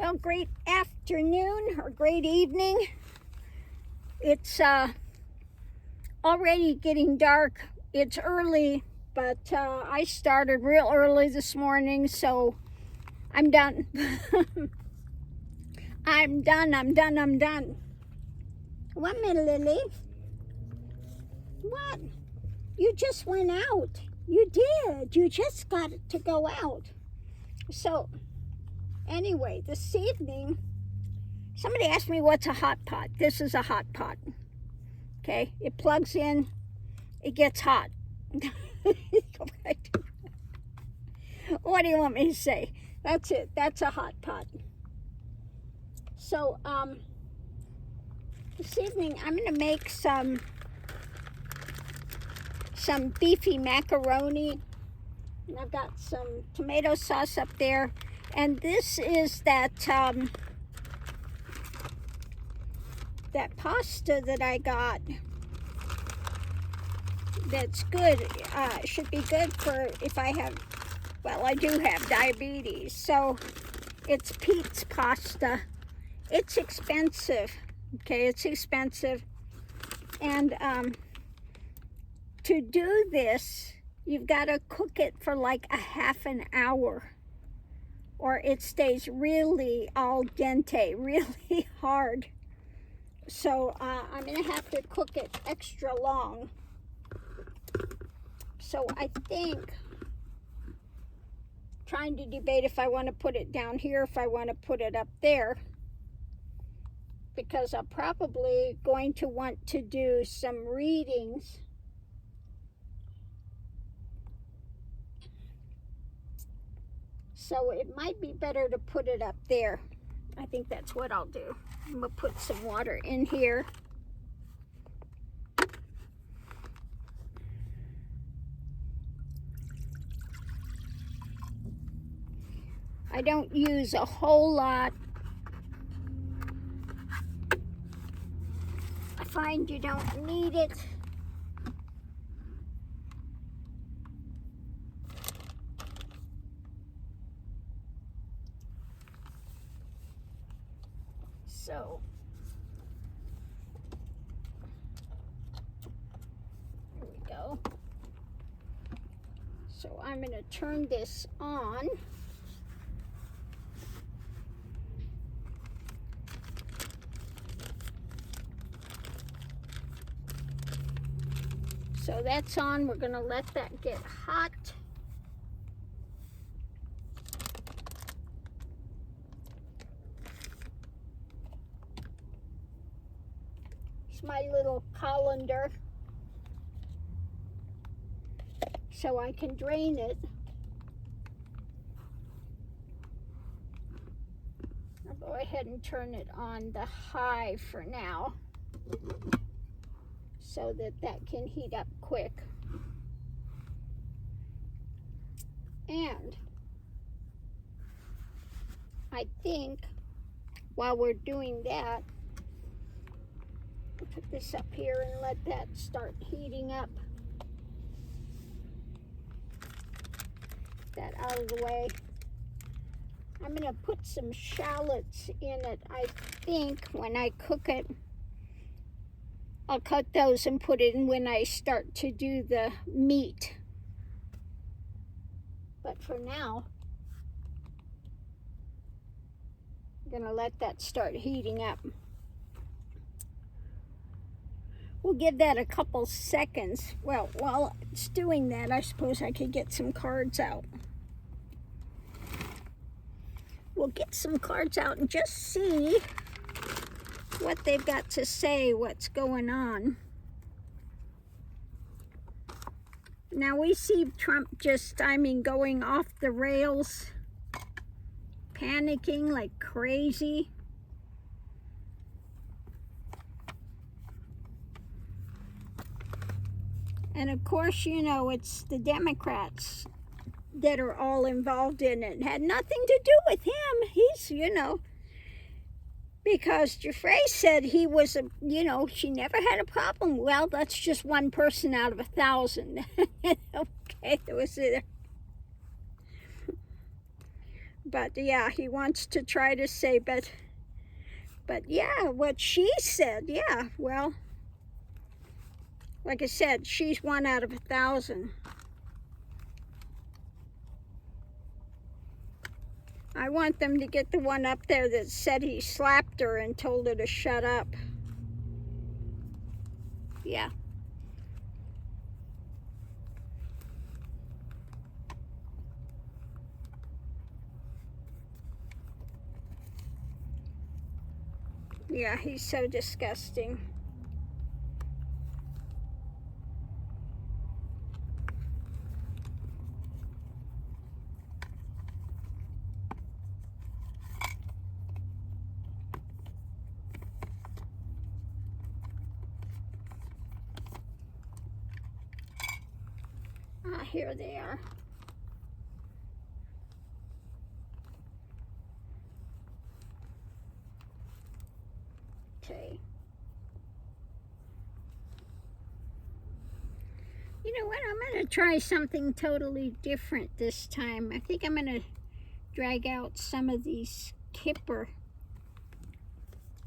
Well, great afternoon or great evening. It's already getting dark. It's early, but I started real early this morning, so I'm done. I'm done. 1 minute, Lily. What? You just went out. You did. You just got to go out. So, anyway, this evening, somebody asked me what's a hot pot. This is a hot pot. Okay, it plugs in, it gets hot. What do you want me to say? That's it. That's a hot pot. So, this evening I'm going to make some beefy macaroni. And I've got some tomato sauce up there. And this is that pasta that I got. That's good. Should be good for if I have, well, I do have diabetes. So it's Pete's pasta. It's expensive. Okay, it's expensive. And to do this, you've got to cook it for like a half an hour, or it stays really al dente, really hard. So I'm going to have to cook it extra long. So I think, trying to debate if I want to put it down here, if I want to put it up there, because I'm probably going to want to do some readings. So it might be better to put it up there. I think that's what I'll do. I'm going to put some water in here. I don't use a whole lot. I find you don't need it. So, here we go. So I'm going to turn this on. So that's on. We're going to let that get hot. It's my little colander, so I can drain it. I'll go ahead and turn it on the high for now, so that can heat up quick. And I think while we're doing that, I'll put this up here and let that start heating up. That out of the way. I'm going to put some shallots in it. I think when I cook it, I'll cut those and put it in when I start to do the meat. But for now, I'm going to let that start heating up. We'll give that a couple seconds. Well, while it's doing that, I suppose I could get some cards out. We'll get some cards out and just see what they've got to say, what's going on. Now we see Trump just, going off the rails, panicking like crazy. And of course, you know, it's the Democrats that are all involved in it. It had nothing to do with him. He's, you know, because Jeffrey said he was, she never had a problem. Well, that's just one person out of 1,000. Okay, there was But yeah, he wants to try to say, but yeah, what she said, yeah, well, like I said, she's 1 out of 1,000. I want them to get the one up there that said he slapped her and told her to shut up. Yeah. Yeah, he's so disgusting. Ah, here they are. Okay. You know what? I'm going to try something totally different this time. I think I'm going to drag out some of these Kipper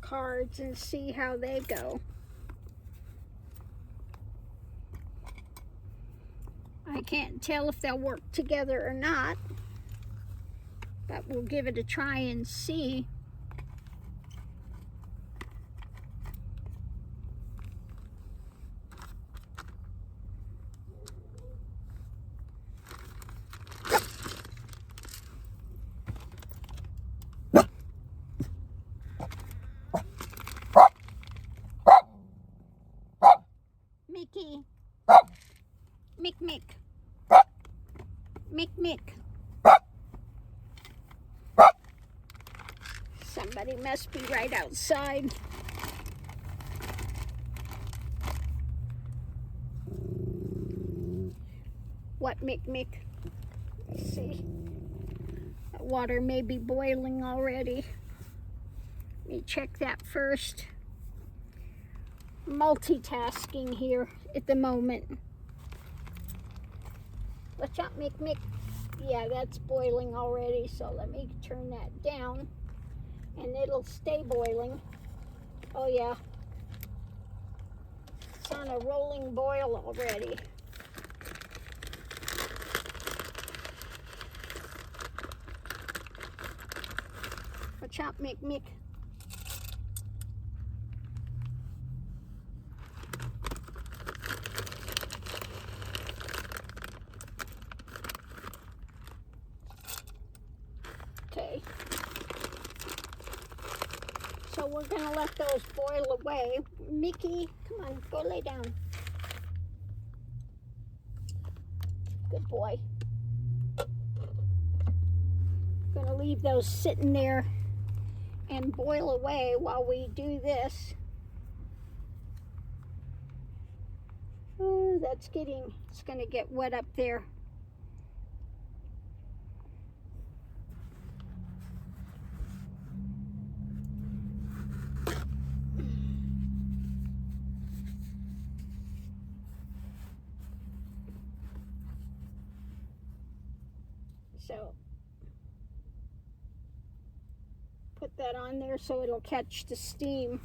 cards and see how they go. I can't tell if they'll work together or not, but we'll give it a try and see. Mickey. Mick, Mick. Mick, Mick. Somebody must be right outside. What, Mick, Mick? Let's see. That water may be boiling already. Let me check that first. Multitasking here at the moment. Watch out, Mick, Mick. Yeah, that's boiling already, so let me turn that down and it'll stay boiling. Oh yeah, it's on a rolling boil already. Watch out, Mick, Mick. Okay. So we're going to let those boil away. Mickey, come on, go lay down. Good boy. Going to leave those sitting there and boil away while we do this. Oh, it's going to get wet up there. So put that on there so it'll catch the steam.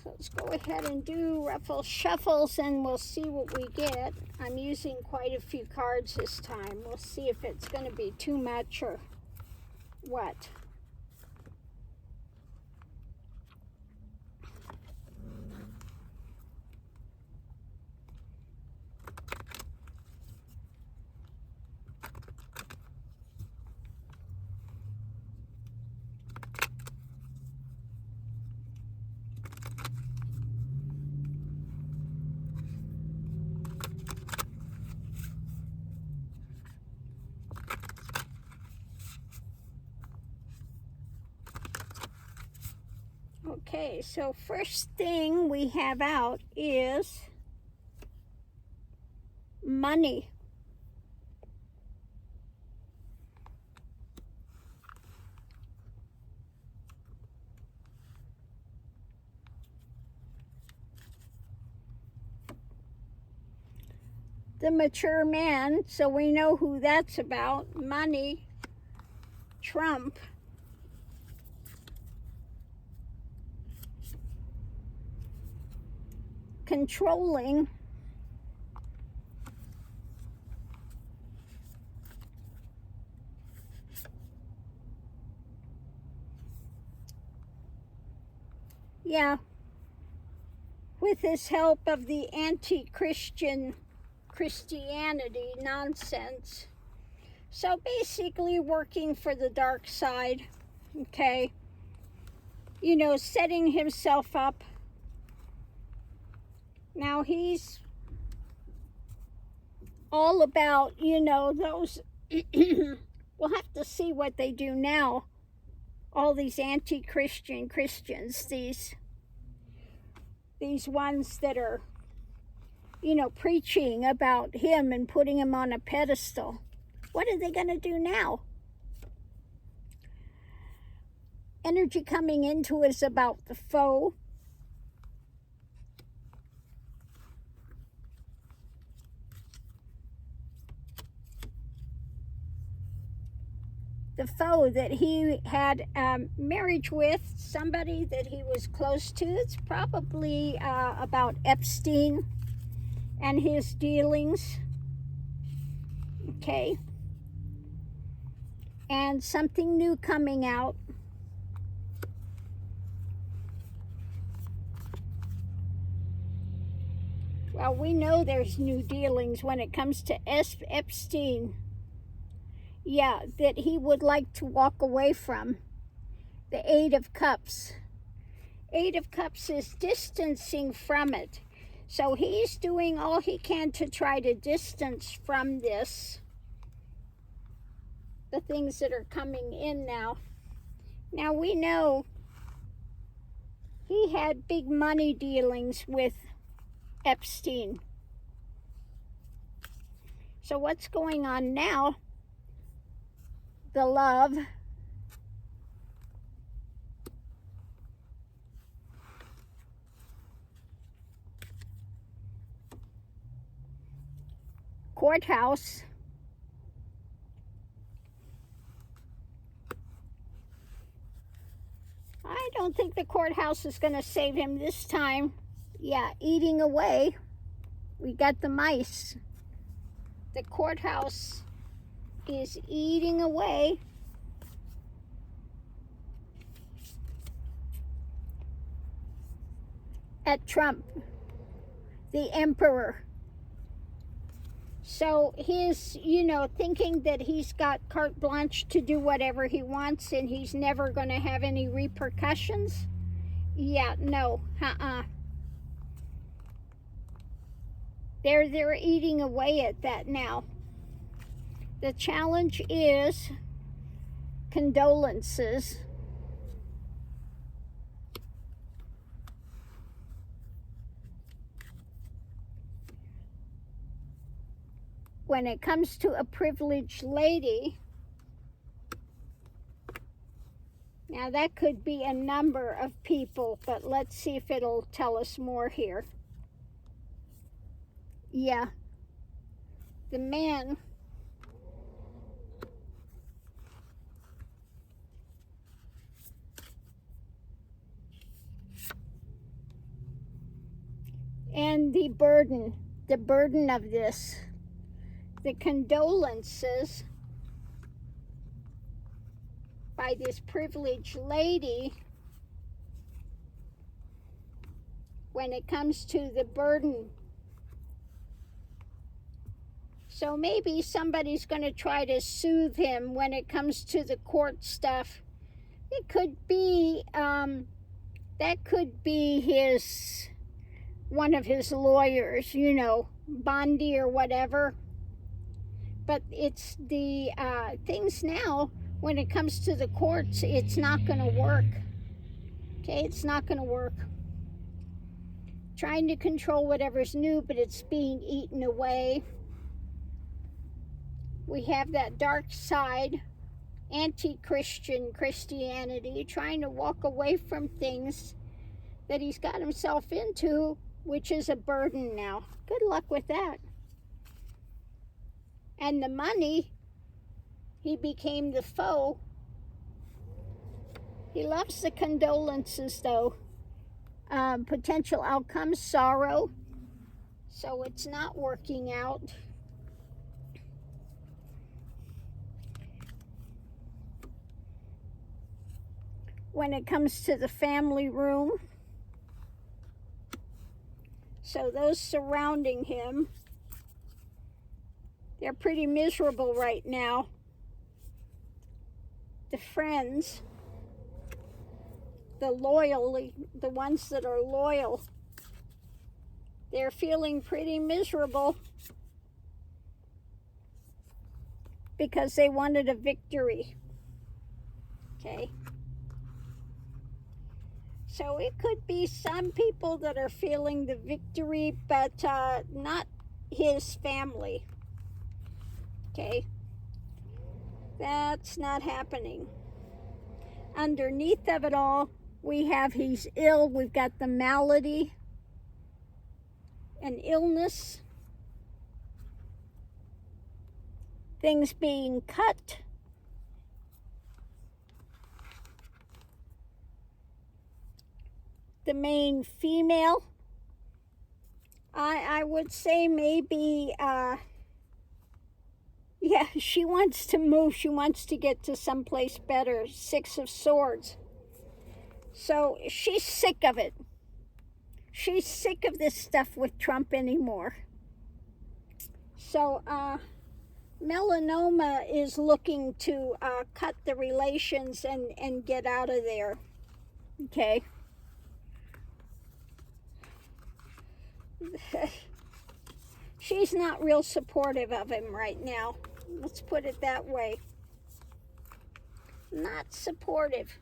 So let's go ahead and do ruffle shuffles and we'll see what we get. I'm using quite a few cards this time. We'll see if it's going to be too much or what. Okay, so first thing we have out is money. The mature man, so we know who that's about. Money. Trump controlling with his help of the anti-Christian Christianity nonsense. So basically working for the dark side, okay? You know, setting himself up. Now he's all about, you know, those, we'll have to see what they do now. All these anti-Christian Christians, these ones that are, you know, preaching about him and putting him on a pedestal. What are they going to do now? Energy coming into is about the foe. The foe that he had marriage with, somebody that he was close to. It's probably about Epstein and his dealings. Okay. And something new coming out. Well, we know there's new dealings when it comes to Epstein. Yeah, that he would like to walk away from. The Eight of Cups. Eight of Cups is distancing from it. So he's doing all he can to try to distance from this. The things that are coming in now. Now we know he had big money dealings with Epstein. So what's going on now? The love. Courthouse. I don't think the courthouse is going to save him this time. Yeah, eating away. We got the mice. The courthouse is eating away. At Trump, the emperor. So his, you know, thinking that he's got carte blanche to do whatever he wants and he's never going to have any repercussions. Yeah, no, They're eating away at that now. The challenge is condolences. When it comes to a privileged lady, now that could be a number of people, but let's see if it'll tell us more here. Yeah, the man and the burden of this, the condolences by this privileged lady when it comes to the burden. So maybe somebody's going to try to soothe him when it comes to the court stuff. It could be, that could be one of his lawyers, you know, Bondi or whatever. But it's the things now, when it comes to the courts, it's not going to work. Okay, it's not going to work. Trying to control whatever's new, but it's being eaten away. We have that dark side, anti-Christian Christianity, trying to walk away from things that he's got himself into, which is a burden now. Good luck with that. And the money, he became the foe He loves the condolences, though. Potential outcome, sorrow. So it's not working out. When it comes to the family room, so those surrounding him, they're pretty miserable right now. The friends, the ones that are loyal, they're feeling pretty miserable because they wanted a victory. Okay. So it could be some people that are feeling the victory, but not his family. Okay. That's not happening. Underneath of it all, we have he's ill. We've got the malady and illness. Things being cut. The main female, I would say maybe, yeah, she wants to move. She wants to get to someplace better. 6 of Swords. So she's sick of it. She's sick of this stuff with Trump anymore. So Melanoma is looking to cut the relations and get out of there. Okay. She's not real supportive of him right now. Let's put it that way. Not supportive.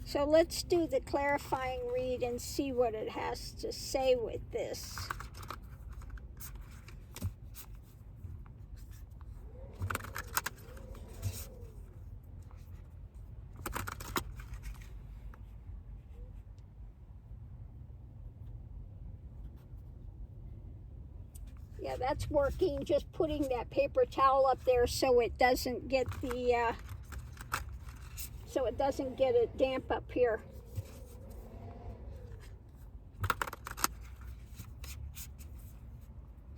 So let's do the clarifying read and see what it has to say with this. Yeah, that's working. Just putting that paper towel up there so it doesn't get the it damp up here.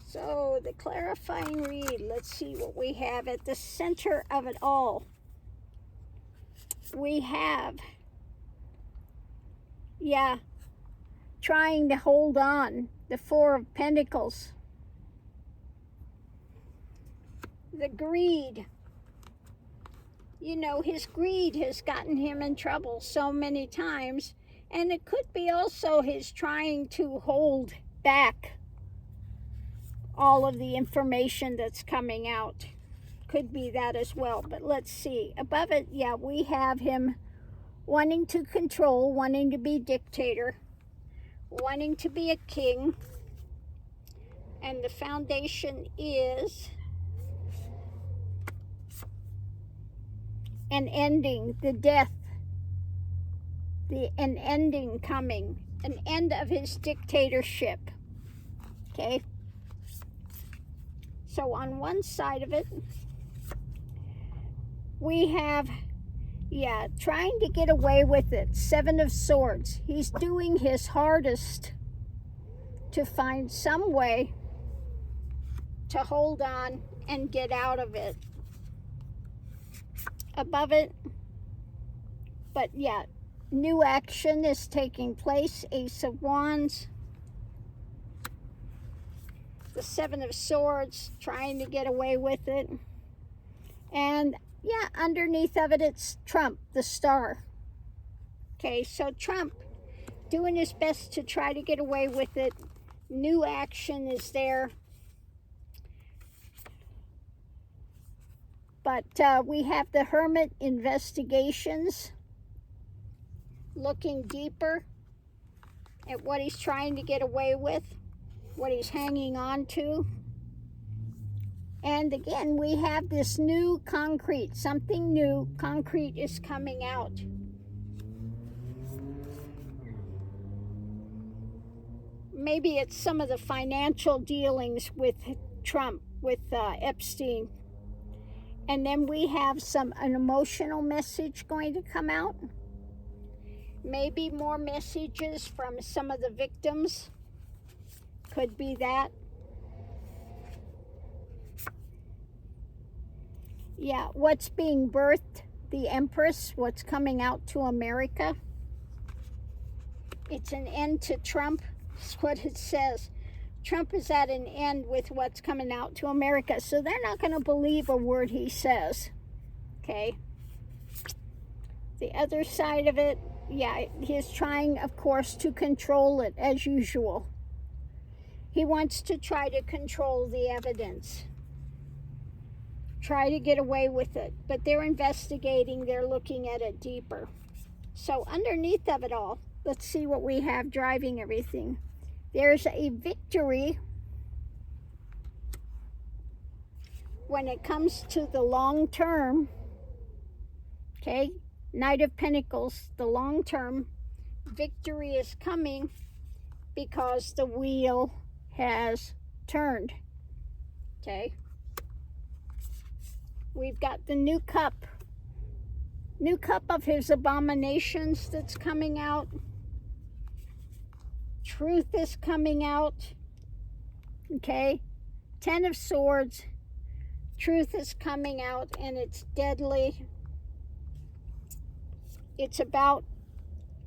So the clarifying read, let's see what we have at the center of it all. We have, yeah, trying to hold on, the 4 of Pentacles. The greed. You know, his greed has gotten him in trouble so many times. And it could be also his trying to hold back all of the information that's coming out. Could be that as well. But let's see. Above it, yeah, we have him wanting to control, wanting to be dictator, wanting to be a king. And the foundation is an ending, the death, an ending coming, an end of his dictatorship. Okay? So on one side of it, we have, yeah, trying to get away with it. 7 of Swords. He's doing his hardest to find some way to hold on and get out of it. Above it, but yeah, new action is taking place. Ace of Wands, the 7 of Swords, trying to get away with it. And yeah, underneath of it, it's Trump, the Star. Okay, so Trump doing his best to try to get away with it. New action is there. But we have the Hermit, investigations, looking deeper at what he's trying to get away with, what he's hanging on to. And again, we have this new concrete, something new, concrete is coming out. maybe it's some of the financial dealings with Trump, with Epstein. And then we have an emotional message going to come out. Maybe more messages from some of the victims. Could be that. Yeah, what's being birthed, the Empress, what's coming out to America. It's an end to Trump, is what it says. Trump is at an end with what's coming out to America. So they're not going to believe a word he says. Okay? The other side of it, yeah, he's trying, of course, to control it as usual. He wants to try to control the evidence. Try to get away with it. But they're investigating, they're looking at it deeper. So underneath of it all, let's see what we have driving everything. There's a victory when it comes to the long term. Okay, Knight of Pentacles, the long term victory is coming because the wheel has turned. Okay, we've got the new cup of his abominations that's coming out. Truth is coming out. Okay, 10 of Swords. Truth is coming out, and it's deadly. It's about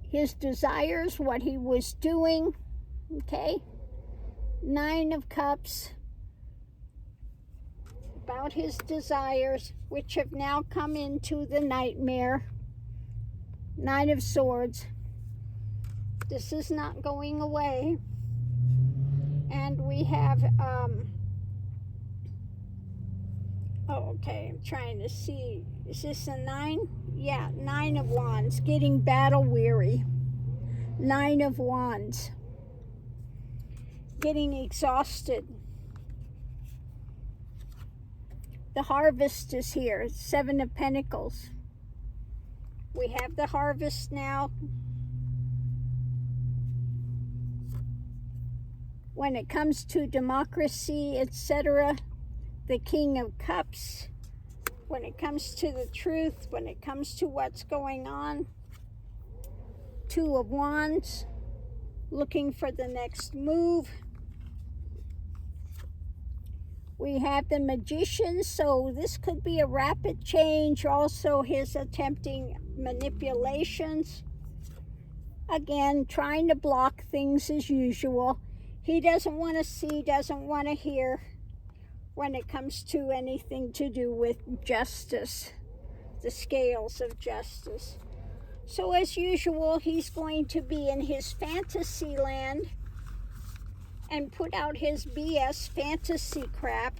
his desires, what he was doing. Okay, 9 of Cups. About his desires, which have now come into the nightmare. 9 of Swords. This is not going away. And we have, okay, I'm trying to see. Is this a 9? Yeah, 9 of Wands. Getting battle weary. 9 of Wands. Getting exhausted. The harvest is here. 7 of Pentacles. We have the harvest now. When it comes to democracy, etc., the King of Cups. When it comes to the truth, when it comes to what's going on, 2 of Wands, looking for the next move. We have the Magician, so this could be a rapid change. Also, his attempting manipulations. Again, trying to block things as usual. He doesn't want to see, doesn't want to hear when it comes to anything to do with justice, the scales of justice. So as usual, he's going to be in his fantasy land and put out his BS fantasy crap.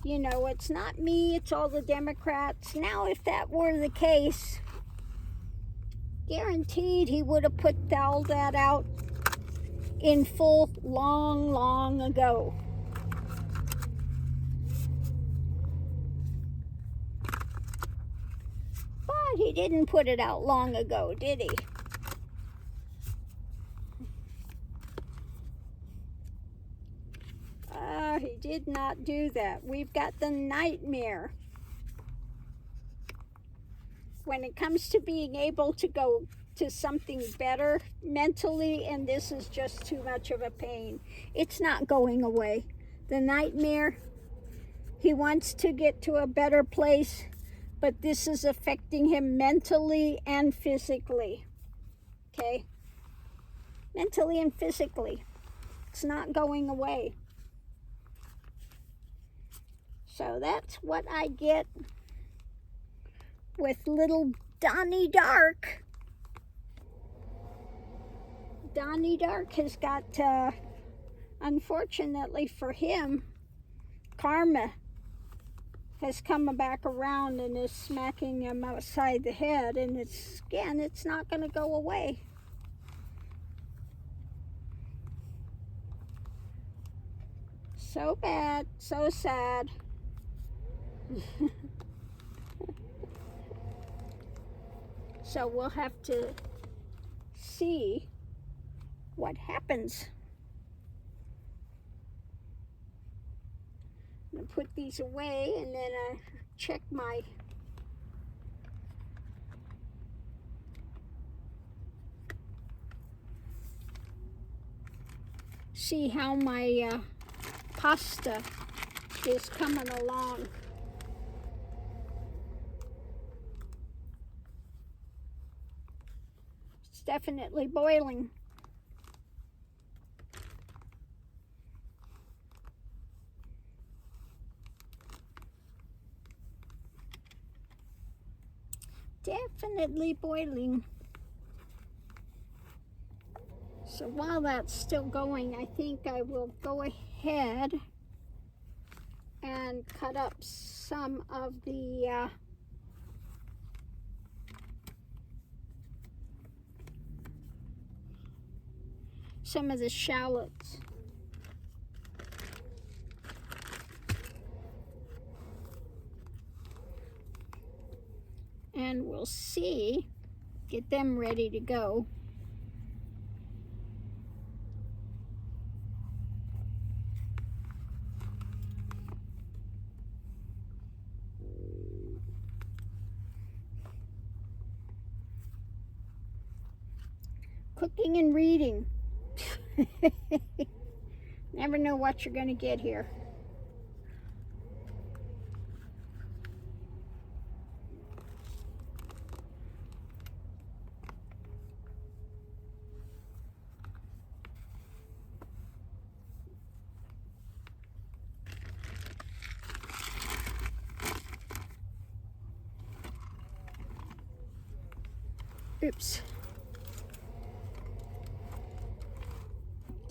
You know, it's not me, it's all the Democrats. Now, if that were the case, guaranteed he would have put all that out in full long ago. But he didn't put it out long ago, did he? He did not do that. We've got the nightmare. When it comes to being able to go to something better mentally, and this is just too much of a pain, it's not going away. The nightmare, he wants to get to a better place, but this is affecting him mentally and physically. Okay? Mentally and physically. It's not going away. So that's what I get with little Donnie Dark. Donnie Dark has got, unfortunately for him, karma has come back around and is smacking him outside the head. And it's not going to go away. So bad, so sad. So we'll have to see what happens. I'm going to put these away and then check my see how my pasta is coming along. It's definitely boiling. Definitely boiling. So while that's still going, I think I will go ahead and cut up some of the shallots. And we'll see, get them ready to go. Cooking and reading. Never know what you're going to get here. Oops.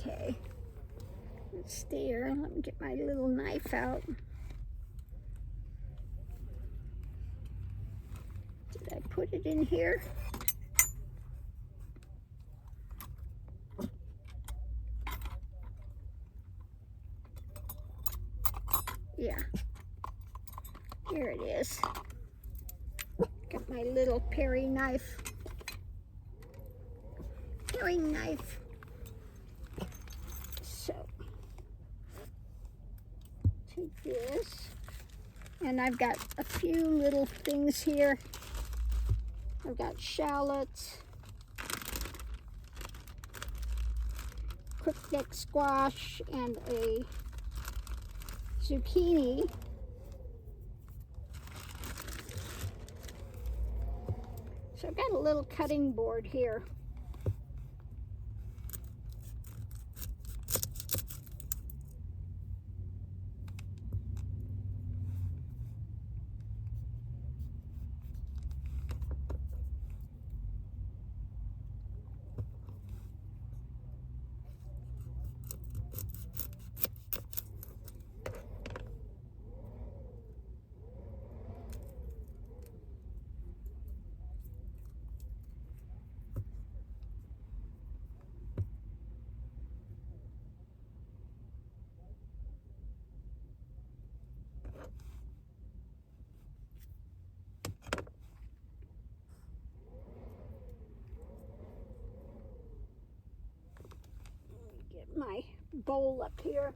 Okay. Let's there. Let me get my little knife out. Did I put it in here? Yeah. Here it is. Got my little paring knife. Paring knife. So, take this. And I've got a few little things here. I've got shallots, crookneck squash, and a zucchini. So I've got a little cutting board here. Get my bowl up here.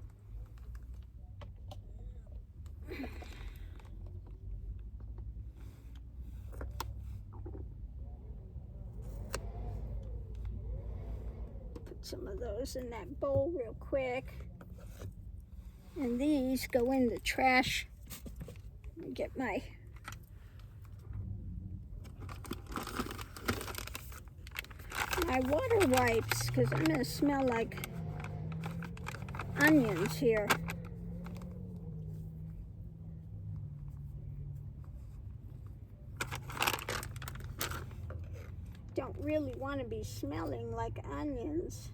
Put some of those in that bowl real quick. And these go in the trash. Let me get my water wipes because I'm going to smell like onions here. Don't really want to be smelling like onions.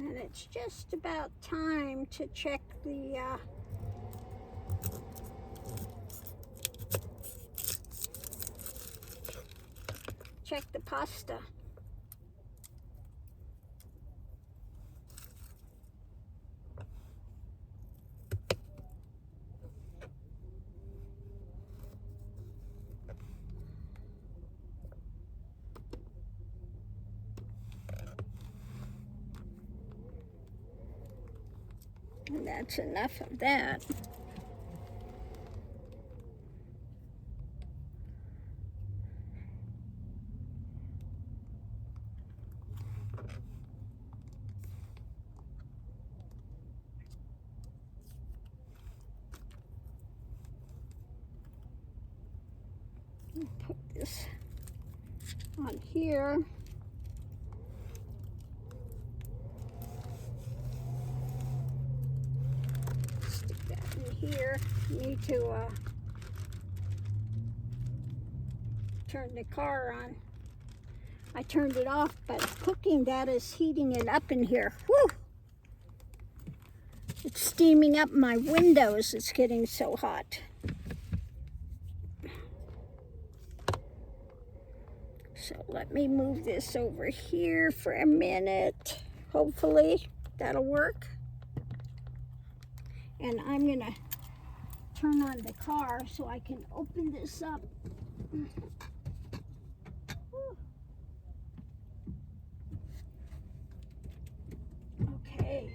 And it's just about time to check the pasta. And that's enough of that. Put this on here. Stick that in here. Need to turn the car on. I turned it off, but cooking that is heating it up in here. Whew! It's steaming up my windows. It's getting so hot. So let me move this over here for a minute. Hopefully that'll work. And I'm gonna turn on the car so I can open this up. Okay.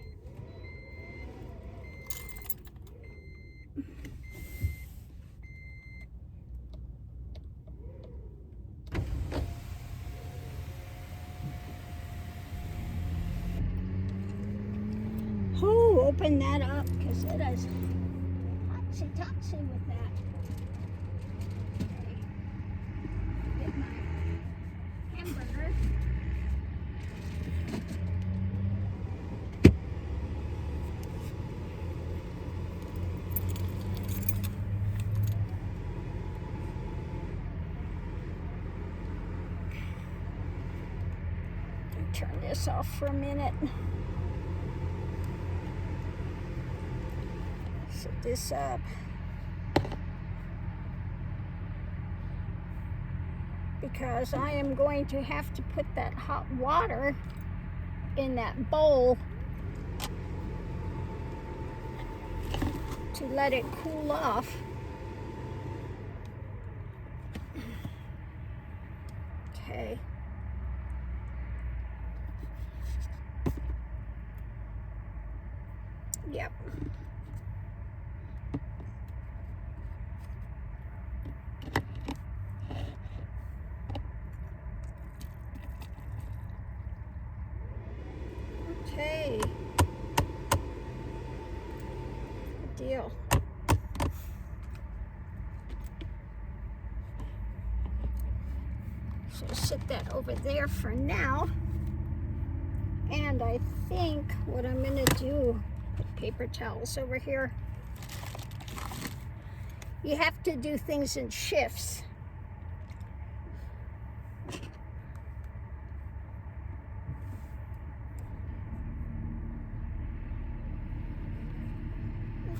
Oh, open that up because it is toxy with that. Okay. Get my hamburger. Turn this off for a minute. Set this up. Because I am going to have to put that hot water in that bowl to let it cool off. Okay. Yep. Okay. Good deal. So set that over there for now. And I think what I'm gonna do, put paper towels over here. You have to do things in shifts.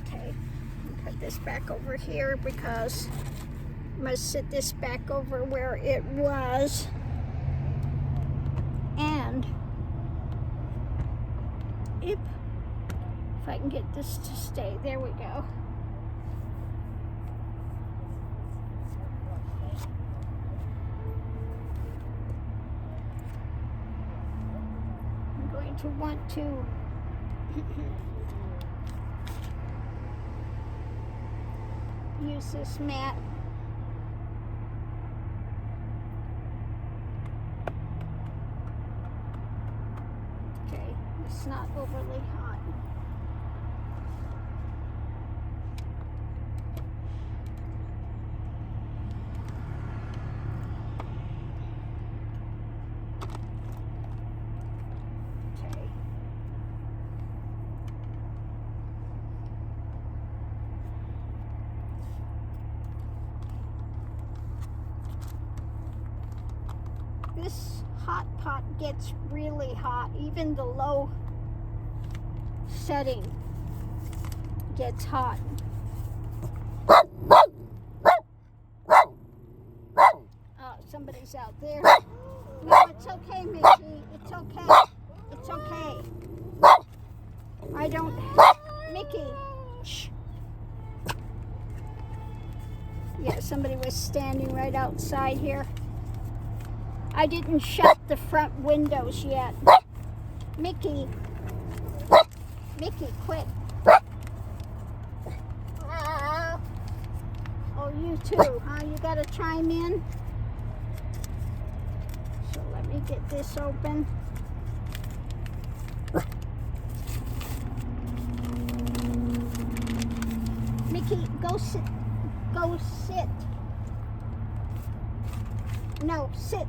Okay, I'll put this back over here because I'm gonna sit this back over where it was. And if I can get this to stay, there we go. I'm going to want to use this mat. Okay, it's not overly hot. Okay. This hot pot gets really hot, even the low setting gets hot. Oh, somebody's out there. No, it's okay, Mickey. It's okay. It's okay. I don't... Mickey. Shh. Yeah, somebody was standing right outside here. I didn't shut the front windows yet. Mickey. Mickey, quit. Oh, you too, huh? You gotta chime in? So let me get this open. Mickey, go sit. Go sit. No, sit.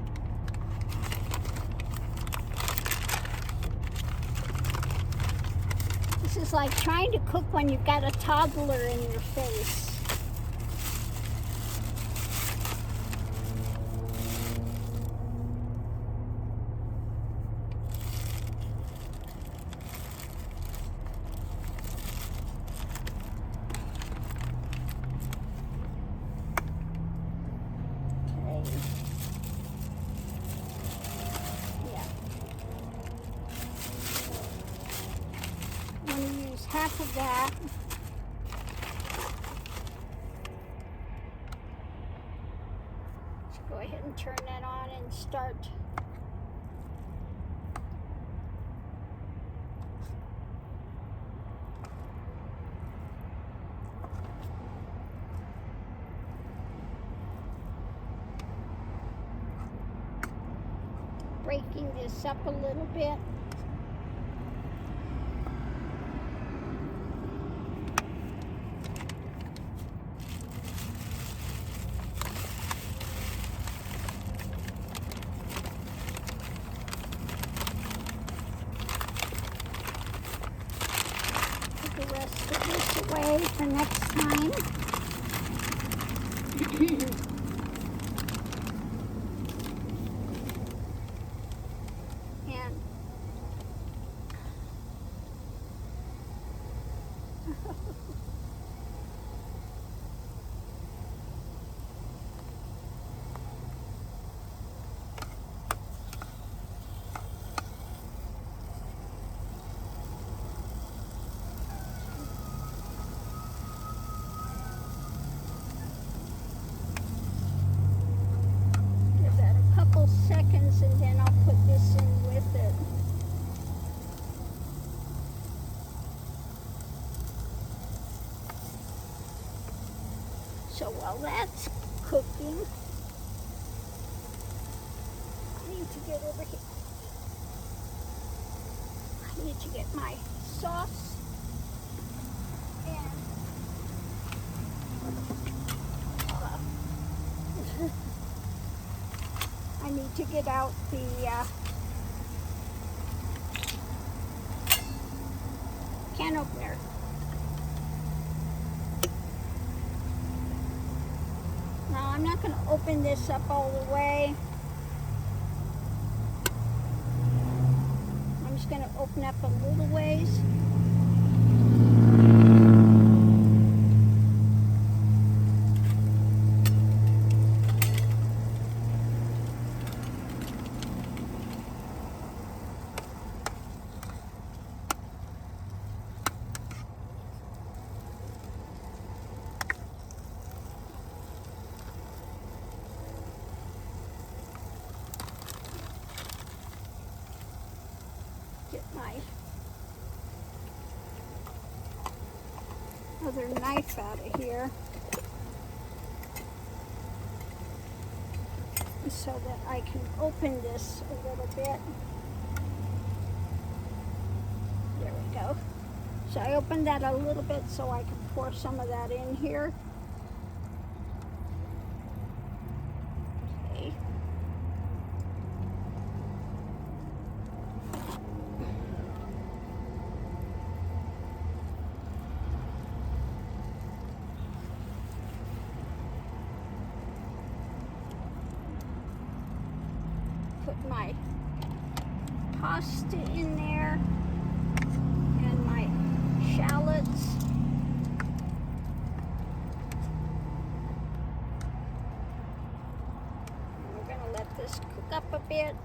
This is like trying to cook when you've got a toddler in your face. Half of that. Let's go ahead and turn that on and start. Breaking this up a little bit. Away for next time. And seconds, and then I'll put this in with it. So while that's cooking, I need to get over here. I need to get my sauce and I need to get out the can opener. Now I'm not going to open this up all the way. I'm just going to open up a little ways. Get my other knife out of here so that I can open this a little bit. There we go. So I opened that a little bit so I can pour some of that in here. Okay. Put my pasta in there and my bit.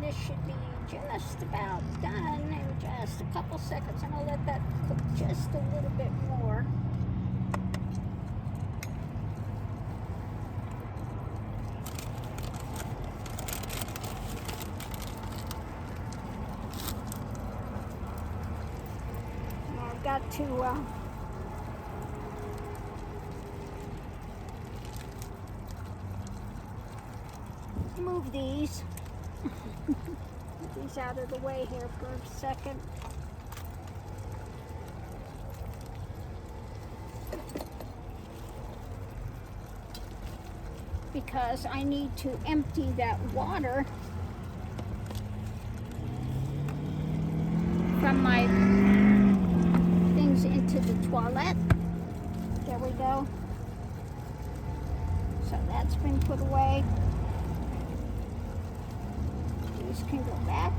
This should be just about done in just a couple seconds. I'm going to let that cook just a little bit more. Now I've got to move these. Get these out of the way here for a second. Because I need to empty that water from my things into the toilet. There we go. So that's been put away. These can go back.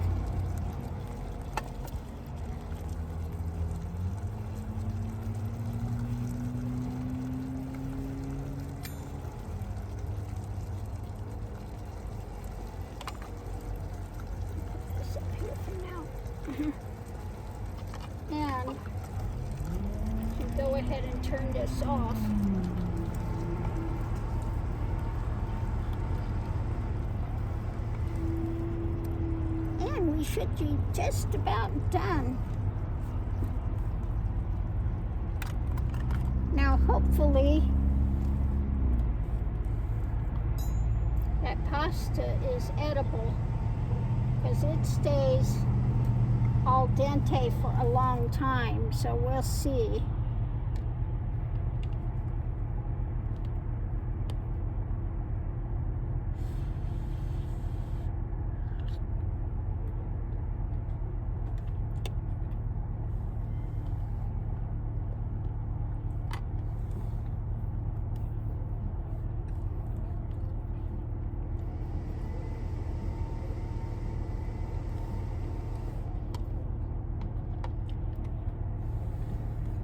Put this up here for now. And to go ahead and turn this off. We should be just about done. Now hopefully that pasta is edible because it stays al dente for a long time, so we'll see.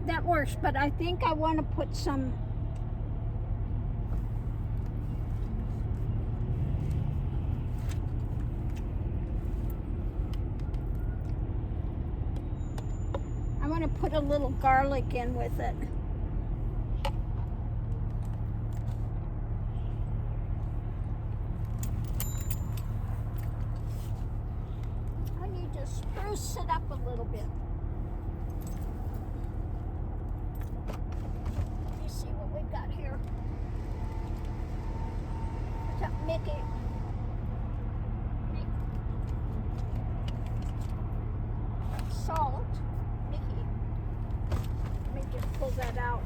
That works, but I think I want to put some a little garlic in with it. I need to spruce it up a little bit. Mickey. Salt. Mickey. Let me just pull that out.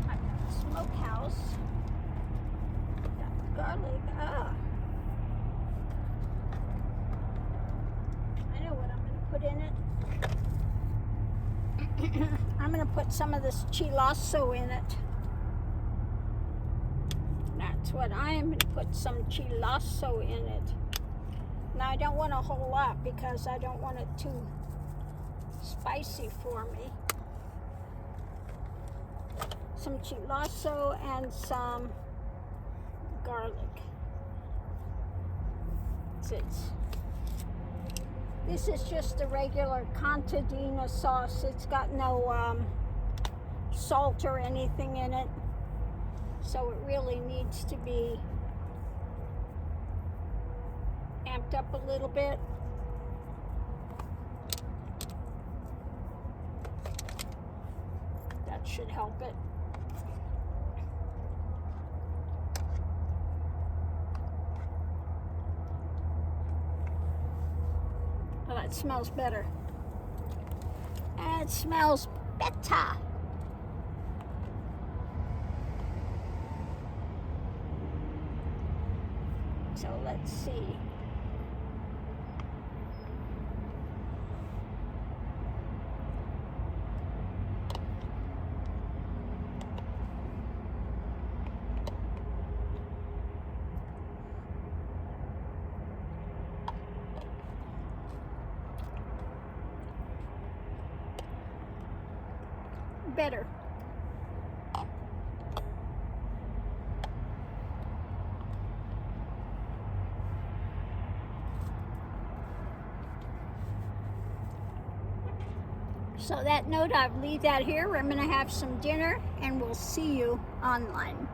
I've got the smokehouse. Got the garlic. I know what I'm going to put in it. I'm going to put some of this chilazo in it. That's what I am going to put some chilazo in it. Now I don't want a whole lot because I don't want it too spicy for me. some chilazo and some garlic. This is just a regular contadina sauce. It's got no salt or anything in it. So it really needs to be amped up a little bit. That should help it. Oh, that smells better. It smells better. So let's see. Better. So that note, I'll leave that here. I'm going to have some dinner and we'll see you online.